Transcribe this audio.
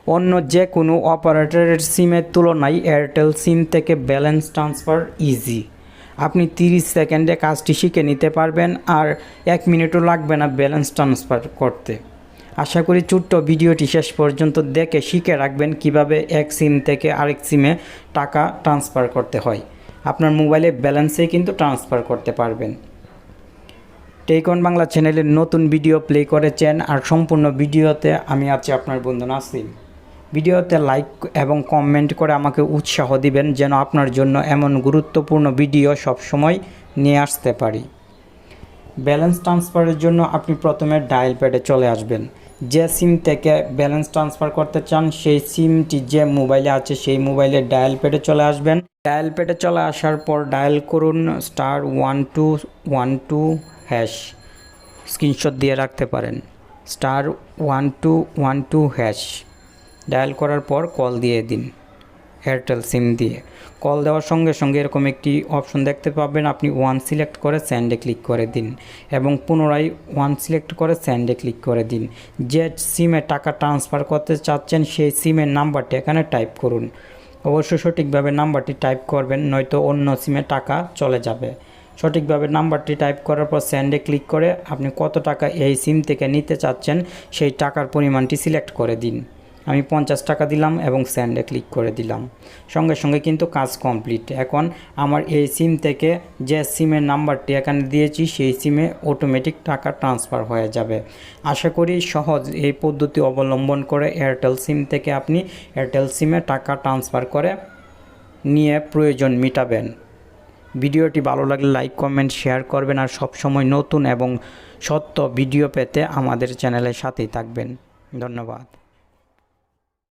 অন্য যে কোনো অপারেটরের সিমের তুলনায় এয়ারটেল সিম থেকে ব্যালেন্স ট্রান্সফার ইজি। আপনি 30 সেকেন্ডে কাজটি শিখে নিতে পারবেন, আর 1 মিনিটও লাগবে না ব্যালেন্স ট্রান্সফার করতে। আশা করি ছোট্ট ভিডিওটি শেষ পর্যন্ত দেখে শিখে রাখবেন কিভাবে এক সিম থেকে আরেক সিমে টাকা ট্রান্সফার করতে হয়। আপনার মোবাইলে ব্যালেন্সে কিন্তু ট্রান্সফার করতে পারবেন। টেকন বাংলা চ্যানেলের নতুন ভিডিও প্লে করেছেন, আর সম্পূর্ণ ভিডিওতে আমি আছি আপনার বন্ধু নাসিম। ভিডিওতে লাইক এবং কমেন্ট করে আমাকে উৎসাহ দিবেন যেন আপনার জন্য এমন গুরুত্বপূর্ণ ভিডিও সবসময় নিয়ে আসতে পারি। ব্যালেন্স ট্রান্সফারের জন্য আপনি প্রথমে ডায়াল প্যাডে চলে আসবেন। যে সিম থেকে ব্যালেন্স ট্রান্সফার করতে চান সেই সিমটি যে মোবাইলে আছে সেই মোবাইলে ডায়াল প্যাডে চলে আসবেন। ডায়াল প্যাডে চলে আসার পর ডায়াল করুন *1212#। স্ক্রিনশট দিয়ে রাখতে পারেন *1212#। ডায়াল করার পর কল দিয়ে দিন এয়ারটেল সিম দিয়ে। কল দেওয়ার সঙ্গে সঙ্গে এরকম একটি অপশন দেখতে পাবেন, আপনি 1 সিলেক্ট করে সেন্ডে ক্লিক করে দিন এবং পুনরায় 1 সিলেক্ট করে সেন্ডে ক্লিক করে দিন। যে সিমে টাকা ট্রান্সফার করতে চাচ্ছেন সেই সিমের নাম্বারটি এখানে টাইপ করুন। অবশ্যই সঠিকভাবে নাম্বারটি টাইপ করবেন, নয়তো অন্য সিমে টাকা চলে যাবে। সঠিকভাবে নাম্বারটি টাইপ করার পর সেন্ডে ক্লিক করে আপনি কত টাকা এই সিম থেকে নিতে চাচ্ছেন সেই টাকার পরিমাণটি সিলেক্ট করে দিন। আমি 50 টাকা দিলাম এবং সেন্ডে ক্লিক করে দিলাম। সঙ্গে সঙ্গে কিন্তু কাজ কমপ্লিট। এখন আমার এই সিম থেকে যে সিমের নাম্বারটি এখানে দিয়েছি সেই সিমে অটোমেটিক টাকা ট্রান্সফার হয়ে যাবে। আশা করি সহজ এই পদ্ধতি অবলম্বন করে এয়ারটেল সিম থেকে আপনি এয়ারটেল সিমে টাকা ট্রান্সফার করে নিয়ে প্রয়োজন মিটাবেন। ভিডিওটি ভালো লাগলে লাইক কমেন্ট শেয়ার করবেন, আর সবসময় নতুন এবং সত্য ভিডিও পেতে আমাদের চ্যানেলের সাথেই থাকবেন। ধন্যবাদ।